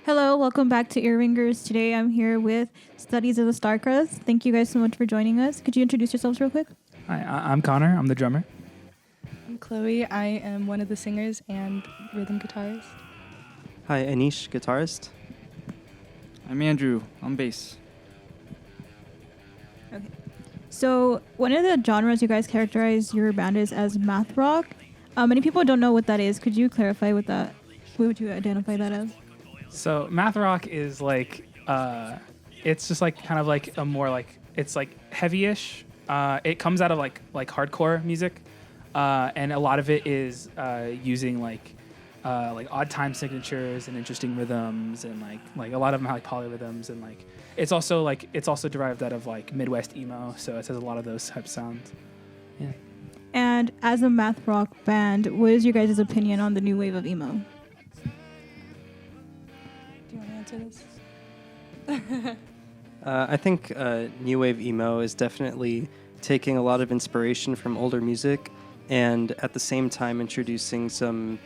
Hello, welcome back to Earringers. Today I'm here with Studies of the Starcross. Thank you guys so much for joining us. Could you introduce yourselves real quick? Hi, I'm Connor. I'm the drummer. I'm Chloe. I am one of the singers and rhythm guitarist. Hi, Anish, guitarist. I'm Andrew. I'm bass. Okay. So one of the genres you guys characterize your band is as math rock. Many people don't know what that is. Could you clarify what would you identify that as? So math rock is like, it's just like kind of like a more like, it's like heavy-ish. It comes out of like hardcore music. And a lot of it is using like odd time signatures and interesting rhythms and like a lot of them have like polyrhythms and like it's also derived out of like Midwest emo, so it has a lot of those type of sounds. Yeah. And as a math rock band, what is your guys' opinion on the new wave of emo? Do you want to answer this? I think new wave emo is definitely taking a lot of inspiration from older music and at the same time introducing some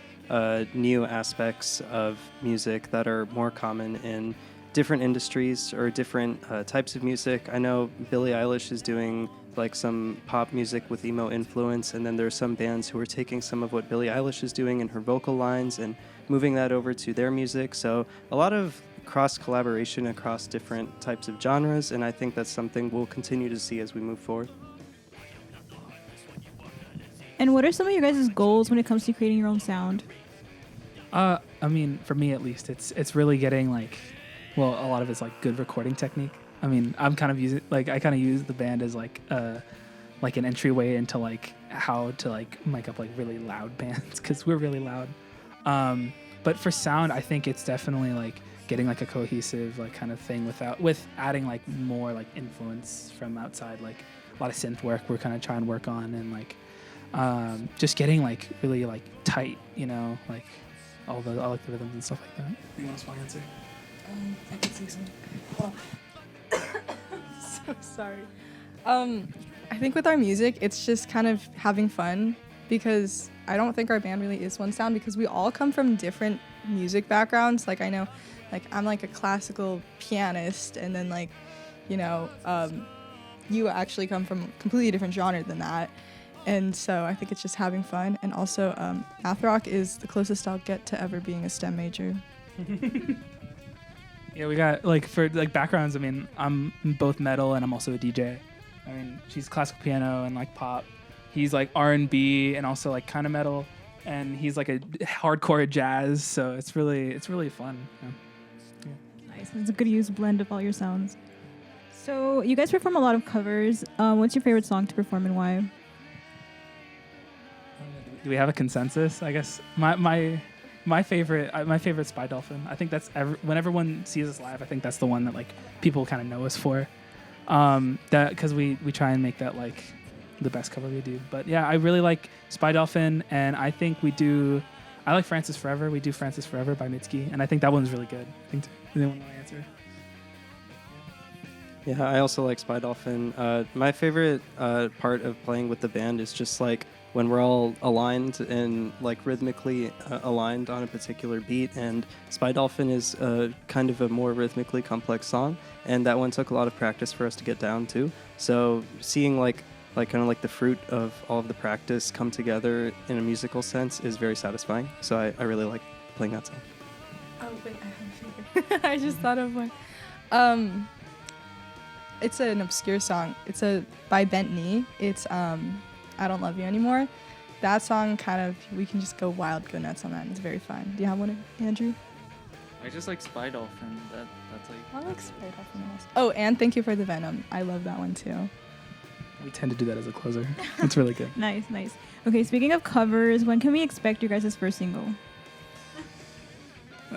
new aspects of music that are more common in different industries or different types of music. I know Billie Eilish is doing like some pop music with emo influence, and then there are some bands who are taking some of what Billie Eilish is doing in her vocal lines and moving that over to their music. So a lot of cross collaboration across different types of genres, and I think that's something we'll continue to see as we move forward. And what are some of your guys' goals when it comes to creating your own sound? I mean, for me at least, it's really getting like, well, a lot of it's like good recording technique. I mean, I kind of use the band as like an entryway into like how to like mic up like really loud bands because we're really loud. But for sound, I think it's definitely like getting like a cohesive like kind of thing with adding like more like influence from outside, like a lot of synth work we're kind of trying to work on, and like just getting like really like tight, you know, like all the rhythms and stuff like that. You want to answer? I can see something. Oh. So sorry. I think with our music, it's just kind of having fun because I don't think our band really is one sound because we all come from different music backgrounds. Like I know, like I'm like a classical pianist, and then like, you know, you actually come from a completely different genre than that. And so I think it's just having fun. And also, math rock is the closest I'll get to ever being a STEM major. Yeah, we got like for like backgrounds. I mean, I'm both metal and I'm also a DJ. I mean, she's classical piano and like pop. He's like R&B and also like kind of metal, and he's like a hardcore jazz. So it's really fun. Yeah. Nice. It's a good used blend of all your sounds. So you guys perform a lot of covers. What's your favorite song to perform and why? Do we have a consensus? I guess my favorite Spy Dolphin. I think that's when everyone sees us live, I think that's the one that like people kind of know us for. That because we try and make that like the best cover we do. But yeah, I really like Spy Dolphin, and I think I like Francis Forever. We do Francis Forever by Mitski, and I think that one's really good. I think anyone want to answer? Yeah, I also like Spy Dolphin. My favorite part of playing with the band is just like when we're all aligned and like rhythmically aligned on a particular beat, and Spy Dolphin is kind of a more rhythmically complex song, and that one took a lot of practice for us to get down to. So seeing like kind of like the fruit of all of the practice come together in a musical sense is very satisfying. So I really like playing that song. Oh wait, I have a favorite. I just thought of one. It's an obscure song. It's by Bent Knee. It's I Don't Love You Anymore. That song we can just go wild, go nuts on that, and it's very fun. Do you have one, Andrew? I just like Spy Dolphin. That's like. I like Spy Dolphin also. Oh, and Thank You for the Venom. I love that one too. We tend to do that as a closer. It's really good. Nice. Okay, speaking of covers, when can we expect your guys' first single?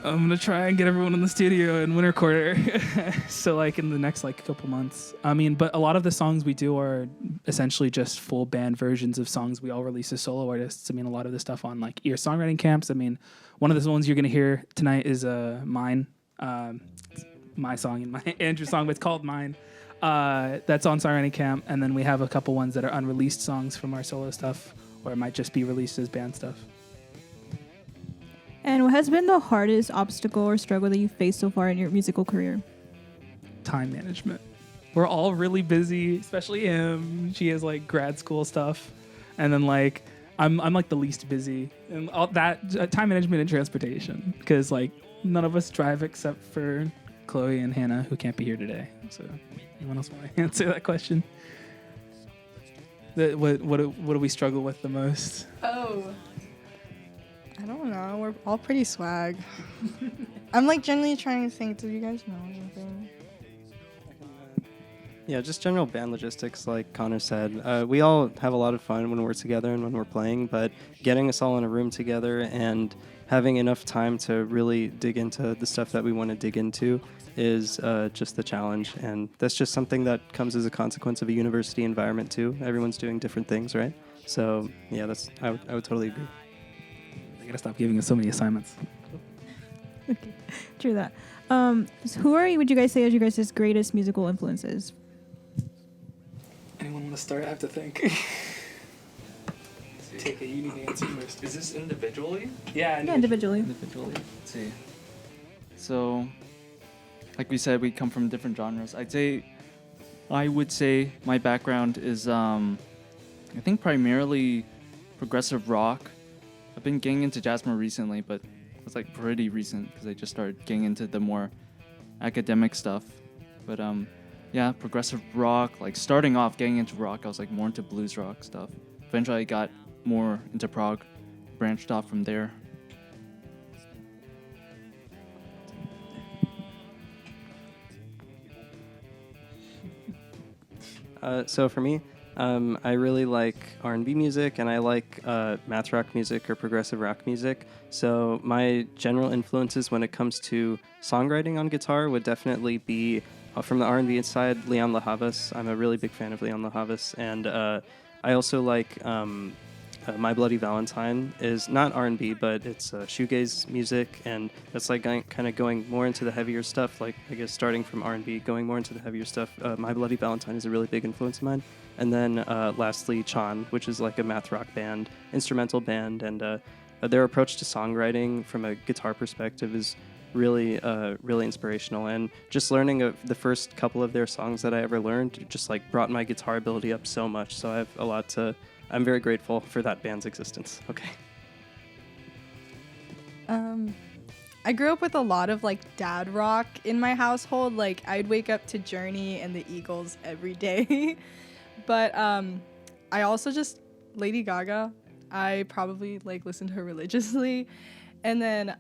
I'm gonna try and get everyone in the studio in winter quarter, so like in the next like couple months. I mean, but a lot of the songs we do are essentially just full band versions of songs we all release as solo artists. I mean, a lot of the stuff on like ear songwriting camps. I mean, one of the ones you're gonna hear tonight is mine, it's my song and my Andrew's song, but it's called Mine. That's on songwriting camp, and then we have a couple ones that are unreleased songs from our solo stuff, or it might just be released as band stuff. And what has been the hardest obstacle or struggle that you faced so far in your musical career? Time management. We're all really busy, especially him. She has like grad school stuff, and then like I'm like the least busy, and all that time management and transportation, because like none of us drive except for Chloe and Hannah, who can't be here today. So, anyone else want to answer that question? What do we struggle with the most? Oh. I don't know. We're all pretty swag. I'm like genuinely trying to think. Do you guys know anything? Yeah, just general band logistics, like Connor said. We all have a lot of fun when we're together and when we're playing, but getting us all in a room together and having enough time to really dig into the stuff that we want to dig into is just the challenge. And that's just something that comes as a consequence of a university environment, too. Everyone's doing different things, right? So, yeah, I would totally agree. I gotta stop giving us so many assignments. Okay, true that. So who would you guys say as your guys' greatest musical influences? Anyone want to start? I have to think. Take it. You need to answer first. Is this individually? Yeah, Yeah, individually. Individually. Let's see. So, like we said, we come from different genres. I would say my background is, I think primarily progressive rock. I've been getting into jazz more recently, but it's like pretty recent because I just started getting into the more academic stuff. But yeah, progressive rock. Like starting off getting into rock, I was like more into blues rock stuff. Eventually, I got more into prog, branched off from there. So for me, I really like R&B music, and I like math rock music or progressive rock music. So my general influences when it comes to songwriting on guitar would definitely be from the R&B side, Leon LaHavas. I'm a really big fan of Leon LaHavas, and I also like My Bloody Valentine is not R&B, but it's shoegaze music, and that's like kind of going more into the heavier stuff. Like I guess starting from R&B, going more into the heavier stuff. My Bloody Valentine is a really big influence of mine. And then lastly, Chan, which is like a math rock band, instrumental band, and their approach to songwriting from a guitar perspective is really inspirational. And just learning the first couple of their songs that I ever learned just like brought my guitar ability up so much. So I have I'm very grateful for that band's existence. Okay. I grew up with a lot of like dad rock in my household. Like I'd wake up to Journey and the Eagles every day. But I also just Lady Gaga. I probably like listen to her religiously. And then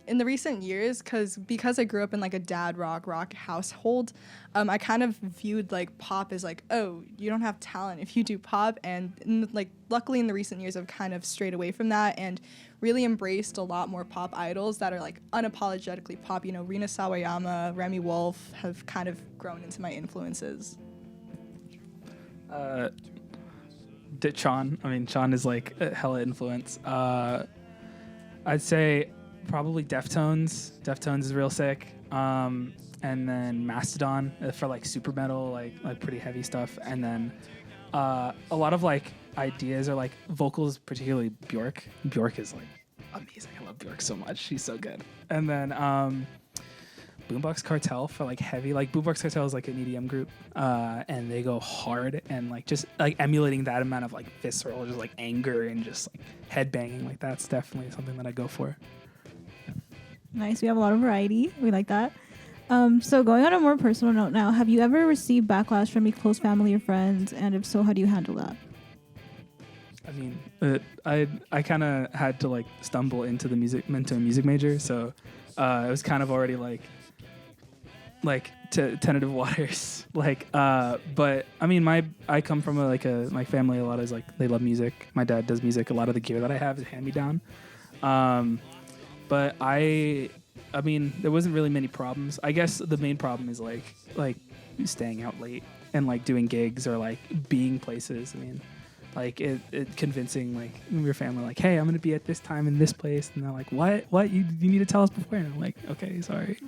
in the recent years, because I grew up in like a dad rock household, I kind of viewed like pop as like, oh, you don't have talent if you do pop. And like luckily in the recent years, I've kind of strayed away from that and really embraced a lot more pop idols that are like unapologetically pop. You know, Rina Sawayama, Remy Wolf have kind of grown into my influences. Sean is like a hella influence. I'd say probably Deftones. Deftones is real sick. And then Mastodon for like super metal, like pretty heavy stuff. And then a lot of like ideas or like vocals, particularly Bjork. Bjork is like amazing. I love Bjork so much. She's so good. And then Boombox Cartel for like heavy. Like Boombox Cartel is like an EDM group, and they go hard and like just like emulating that amount of like visceral, just like anger and just like headbanging. Like that's definitely something that I go for. Nice. We have a lot of variety. We like that. So going on a more personal note now, have you ever received backlash from any close family or friends? And if so, how do you handle that? I mean, I kind of had to like stumble into a music major, so it was kind of already like tentative waters. But I mean, I come from my family. A lot is like they love music. My dad does music. A lot of the gear that I have is hand me down. But I mean, there wasn't really many problems. I guess the main problem is like staying out late and like doing gigs or like being places. I mean, like it convincing like your family like, hey, I'm gonna be at this time in this place, and they're like, what you need to tell us before, and I'm like, okay, sorry.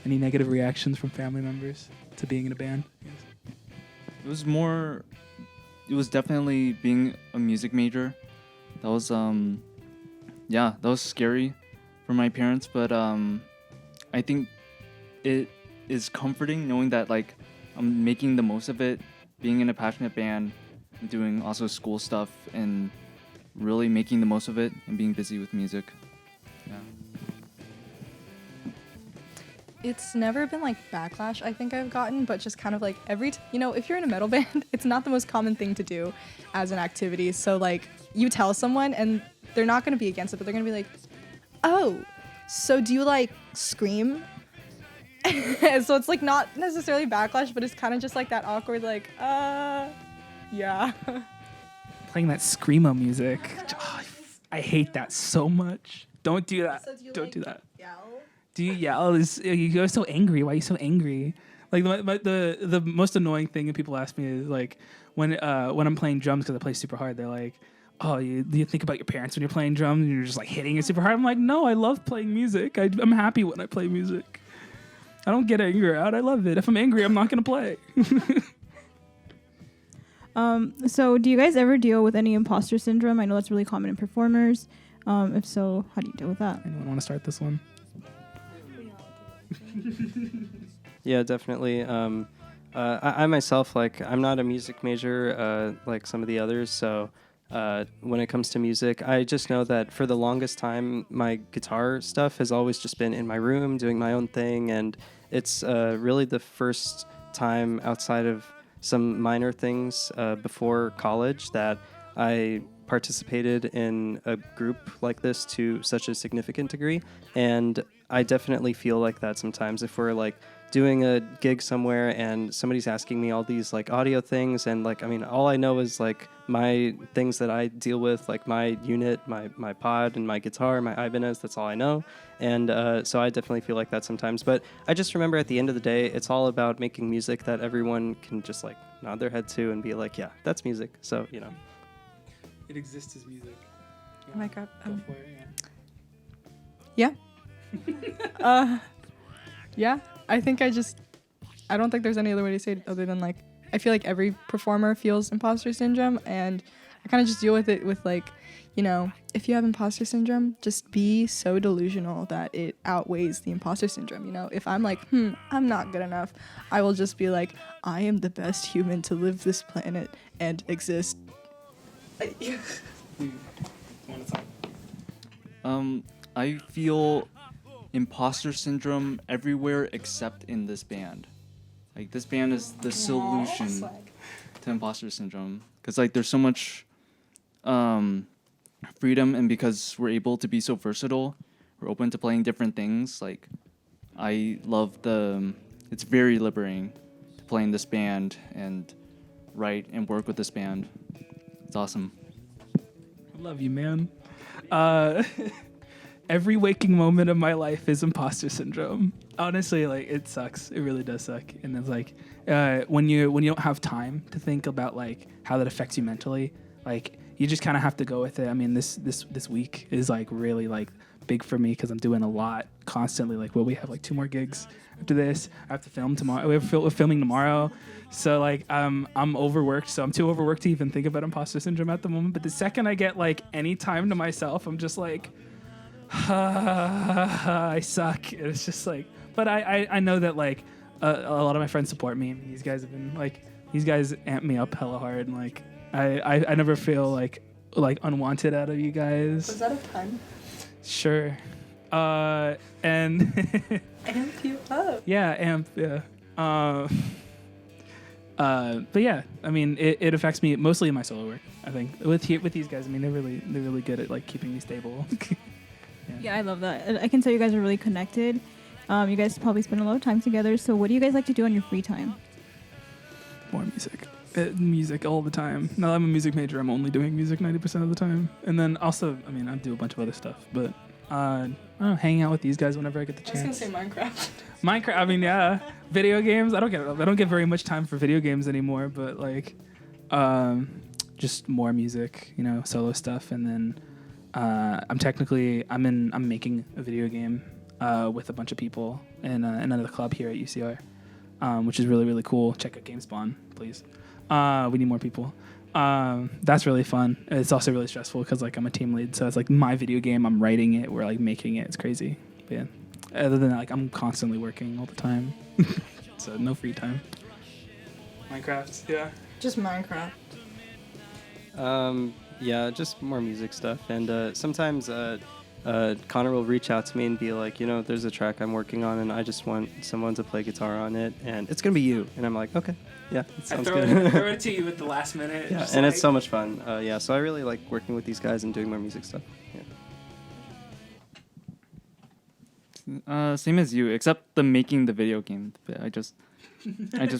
Any negative reactions from family members to being in a band? It was definitely being a music major. That was yeah, that was scary for my parents, but I think it is comforting knowing that like I'm making the most of it, being in a passionate band, doing also school stuff, and really making the most of it and being busy with music. Yeah. It's never been like backlash I think I've gotten, but just kind of like if you're in a metal band, it's not the most common thing to do as an activity. So like you tell someone and they're not going to be against it, but they're going to be like, oh, so do you like scream? So it's like not necessarily backlash, but it's kind of just like that awkward like, yeah. Playing that screamo music. Oh, I hate that so much. Don't do that. So do you Don't like do that. yell? Do you yell? You're so angry. Why are you so angry? Like the most annoying thing that people ask me is like when I'm playing drums because I play super hard. They're like, "Oh, do you think about your parents when you're playing drums and you're just like hitting it super hard?" I'm like, "No, I love playing music. I'm happy when I play music. I don't get angry out. I love it. If I'm angry, I'm not gonna play." So do you guys ever deal with any imposter syndrome? I know that's really common in performers. If so, how do you deal with that? Anyone want to start this one? Yeah, definitely. I myself, like, I'm not a music major like some of the others, so when it comes to music, I just know that for the longest time, my guitar stuff has always just been in my room, doing my own thing, and it's really the first time outside of some minor things before college that I participated in a group like this to such a significant degree, and I definitely feel like that sometimes if we're like doing a gig somewhere and somebody's asking me all these like audio things, and like, I mean, all I know is like my things that I deal with, like my unit, my pod and my guitar, my Ibanez, that's all I know. And so I definitely feel like that sometimes, but I just remember at the end of the day, it's all about making music that everyone can just like nod their head to and be like, yeah, that's music. So, you know. It exists as music. Oh my god. Go for it, Yeah. Yeah. I think I don't think there's any other way to say it other than like, I feel like every performer feels imposter syndrome, and I kind of just deal with it with like, if you have imposter syndrome, just be so delusional that it outweighs the imposter syndrome. If I'm like, I'm not good enough, I will just be like, I am the best human to live this planet and exist. I feel imposter syndrome everywhere except in this band. Like, this band is the solution to imposter syndrome, because like there's so much freedom, and because we're able to be so versatile, we're open to playing different things. Like, I love it's very liberating to play in this band and write and work with this band. It's awesome. I love you, man. Every waking moment of my life is imposter syndrome. Honestly, like, it sucks. It really does suck. And it's like when you don't have time to think about like how that affects you mentally, like you just kind of have to go with it. I mean, this week is like really like big for me because I'm doing a lot constantly. Like, we have like 2 more gigs after this. I have to film tomorrow. We're filming tomorrow. So like I'm overworked. So I'm too overworked to even think about imposter syndrome at the moment. But the second I get like any time to myself, I'm just like, I suck. It's just like, but I know that like a lot of my friends support me. These guys have been like, these guys amp me up hella hard, and like I never feel like unwanted out of you guys. Was that a pun? Sure. And Amp you up. yeah, amp, yeah. But yeah, I mean, it affects me mostly in my solo work. I think with these guys, I mean, they're really good at like keeping me stable. Yeah, I love that. I can tell you guys are really connected. You guys probably spend a lot of time together. So what do you guys like to do on your free time? More music. Music all the time. Now that I'm a music major, I'm only doing music 90% of the time. And then also, I mean, I do a bunch of other stuff, but I don't know, hang out with these guys whenever I get the chance. I was gonna say Minecraft. Minecraft, I mean, yeah. Video games. I don't get very much time for video games anymore, but like just more music, solo stuff. And then I'm making a video game with a bunch of people in another club here at UCR, which is really, really cool. Check out GameSpawn, please. We need more people. That's really fun. It's also really stressful because like I'm a team lead, so it's like my video game. I'm writing it. We're like making it. It's crazy. But yeah. Other than that, like I'm constantly working all the time, so no free time. Minecraft, yeah. Just Minecraft. Yeah, just more music stuff. And sometimes Connor will reach out to me and be like, you know, there's a track I'm working on and I just want someone to play guitar on it and it's going to be you. And I'm like, okay, yeah, it sounds good. throw it to you at the last minute. Yeah, and it's so much fun. Yeah, so I really like working with these guys and doing more music stuff. Yeah. Same as you, except the making the video game bit. I just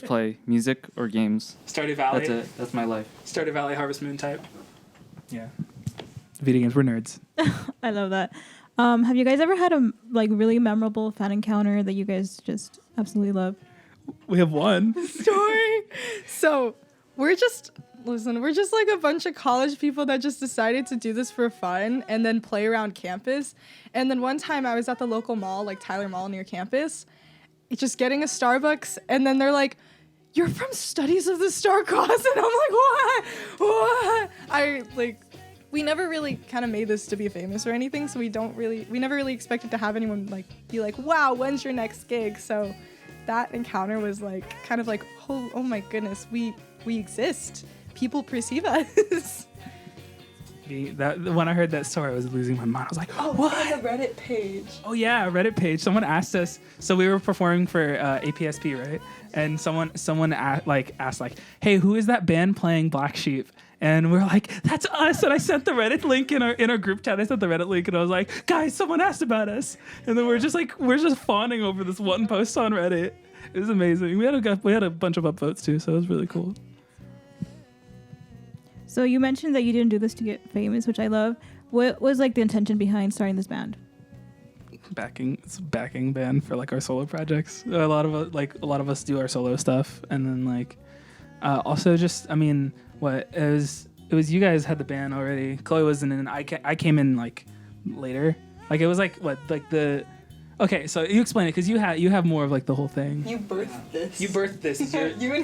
play music or games. Stardew Valley. That's it. That's my life. Stardew Valley, Harvest Moon type. Yeah. Video games, we're nerds. I love that. Have you guys ever had a like really memorable fan encounter that you guys just absolutely love? We have one. Story. So we're just like a bunch of college people that just decided to do this for fun and then play around campus. And then one time I was at the local mall, like Tyler Mall near campus, just getting a Starbucks, and then they're like, "You're from Studies of the Starcross," and I'm like, "What?" We never really kind of made this to be famous or anything, so we never really expected to have anyone like be like, "Wow, when's your next gig?" So that encounter was like kind of like, oh my goodness, we exist. People perceive us. When I heard that story, I was losing my mind. I was like, what? On the Reddit page. Oh yeah, Reddit page. Someone asked us. So we were performing for APSP, right? And someone asked like, "Hey, who is that band playing Black Sheep?" And we're like, "That's us." And I sent the Reddit link in our group chat. I sent the Reddit link, and I was like, "Guys, someone asked about us." And then we're just fawning over this one post on Reddit. It was amazing. We had a bunch of upvotes too, so it was really cool. So you mentioned that you didn't do this to get famous, which I love. What was like the intention behind starting this band? It's a backing band for like our solo projects. A lot of us do our solo stuff, and then also just it was you guys had the band already. Chloe wasn't in. I came in like later. Like it was like the. Okay, so you explain it because you have more of like the whole thing. You birthed this. You birthed this. It's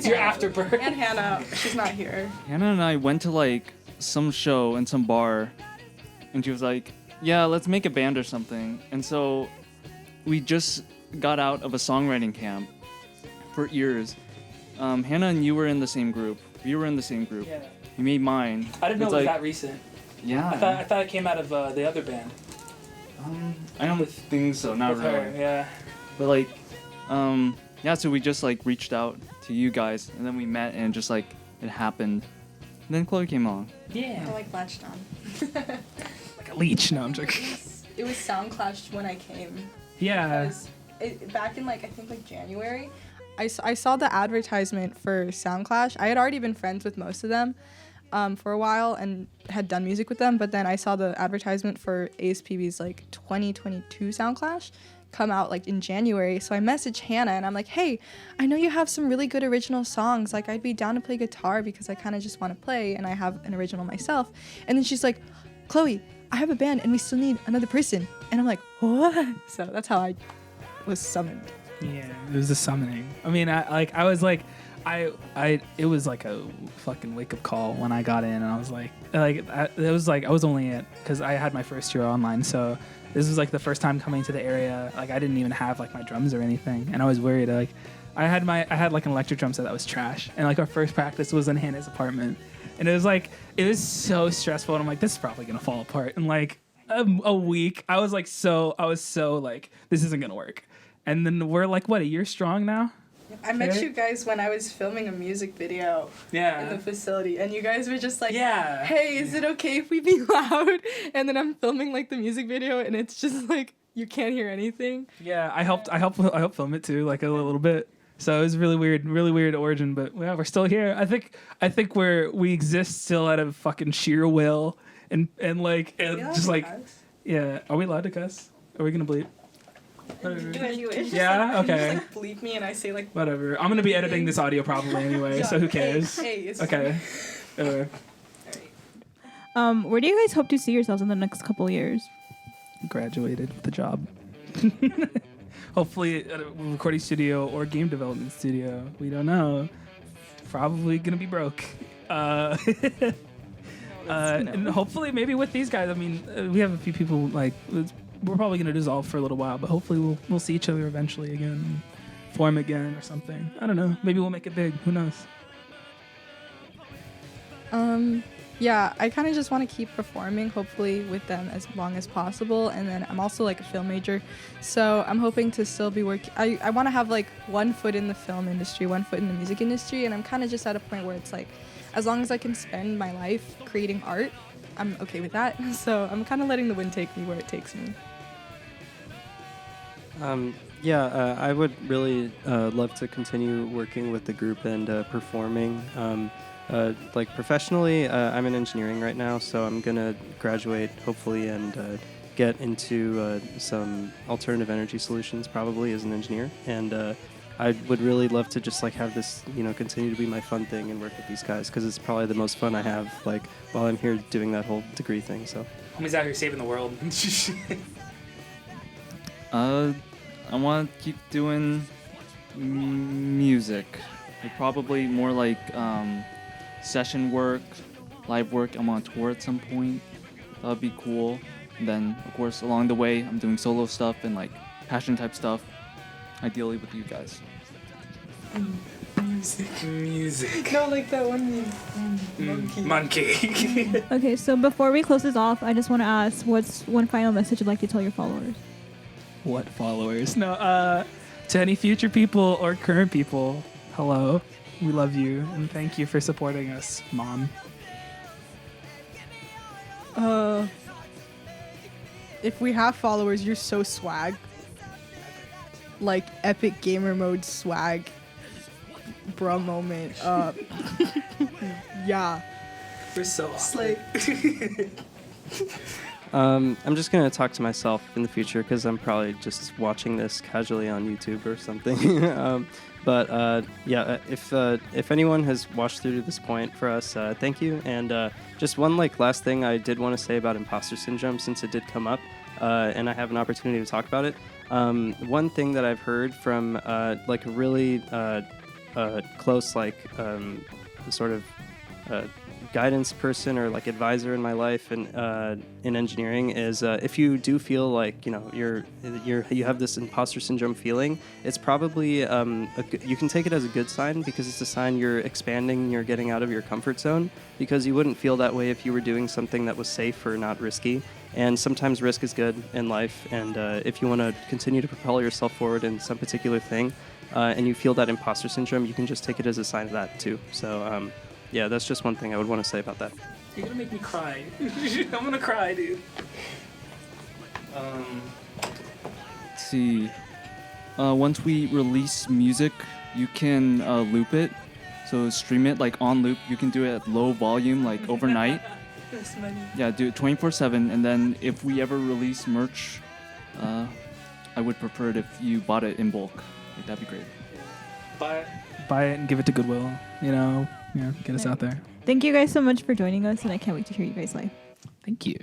your afterbirth. And Hannah, she's not here. Hannah and I went to like some show in some bar, and she was like, "Yeah, let's make a band or something." And so we just got out of a songwriting camp for years. Hannah and you were in the same group. We were in the same group. Yeah. You made mine. I didn't know it was that recent. Yeah. I thought it came out of the other band. I don't think so. Not With really. her, yeah. But so we just like reached out to you guys, and then we met, and just like it happened. And then Chloe came along. Yeah. I like latched on. Like a leech. No, I'm joking. It was Soundclash when I came. Yeah. Back in I think January, I saw the advertisement for Soundclash. I had already been friends with most of them for a while and had done music with them, but then I saw the advertisement for ASPB's 2022 Soundclash come out in January. So I messaged Hannah and I'm like, "Hey, I know you have some really good original songs. I'd be down to play guitar because I kind of just want to play and I have an original myself." And then she's like, "Chloe, I have a band and we still need another person." And I'm like, "What?" So that's how I was summoned. Yeah, it was a summoning. I mean, I was like, it was like a fucking wake up call when I got in, and I was I was only at because I had my first year online, so this was the first time coming to the area. I didn't even have my drums or anything, and I was worried. I had an electric drum set that was trash, and our first practice was in Hannah's apartment, and it was so stressful, and I'm like, this is probably gonna fall apart in a week. I was so this isn't gonna work. And then we're a year strong now? I met you guys when I was filming a music video in the facility, and you guys were just "Hey, is it okay if we be loud?" And then I'm filming the music video, and it's just you can't hear anything. Yeah, I helped film it too, a little bit. So it was really weird origin, but yeah, we're still here. I think we exist still out of fucking sheer will and just yeah. Are we allowed to cuss? Are we gonna bleep? Do as you wish. Yeah, okay. Just bleep me and I say whatever. I'm gonna be editing this audio probably anyway, so who cares? Hey, it's okay. Where do you guys hope to see yourselves in the next couple of years? Graduated with a job. Hopefully at a recording studio or game development studio. We don't know. Probably gonna be broke. And hopefully, maybe with these guys. I mean, we have a few people like we're probably gonna dissolve for a little while, but hopefully we'll see each other eventually again, form again or something. I don't know. Maybe we'll make it big. Who knows? Yeah, I kind of just want to keep performing, hopefully with them as long as possible. And then I'm also like a film major, so I'm hoping to still be working. I want to have like one foot in the film industry, one foot in the music industry, and I'm kind of just at a point where it's like, as long as I can spend my life creating art, I'm okay with that. So I'm kind of letting the wind take me where it takes me. I would really love to continue working with the group and performing. Like professionally, I'm in engineering right now, so I'm gonna graduate hopefully and get into some alternative energy solutions probably as an engineer. And I would really love to just like have this, continue to be my fun thing and work with these guys because it's probably the most fun I have like while I'm here doing that whole degree thing. So Homie's out here saving the world. I want to keep doing music. Like, probably more like session work, live work. I'm on tour at some point. That would be cool. And then, of course, along the way, I'm doing solo stuff and like passion type stuff. Ideally with you guys. Music. No, like that one Monkey. Okay, so before we close this off, I just want to ask, what's one final message you'd like to tell your followers? What followers? No, to any future people or current people, hello. We love you and thank you for supporting us, Mom. If we have followers, you're so swag. Like epic gamer mode swag. Bruh moment. Yeah. We're so Like I'm just gonna talk to myself in the future because I'm probably just watching this casually on YouTube or something. If anyone has watched through to this point for us, thank you. And just one last thing I did want to say about imposter syndrome, since it did come up, and I have an opportunity to talk about it. One thing that I've heard from a really close sort of guidance person or advisor in my life and in engineering is if you do feel like you have this imposter syndrome feeling, it's probably you can take it as a good sign because it's a sign you're expanding, you're getting out of your comfort zone, because you wouldn't feel that way if you were doing something that was safe or not risky. And sometimes risk is good in life, and if you want to continue to propel yourself forward in some particular thing and you feel that imposter syndrome, you can just take it as a sign of that too. So yeah, that's just one thing I would want to say about that. You're gonna make me cry. I'm gonna cry, dude. Let's see. Once we release music, you can loop it. So stream it on loop. You can do it at low volume, overnight. Yeah, do it 24/7. And then if we ever release merch, I would prefer it if you bought it in bulk. That'd be great. Buy it and give it to Goodwill. Get us out there. Thank you guys so much for joining us, and I can't wait to hear you guys live. Thank you.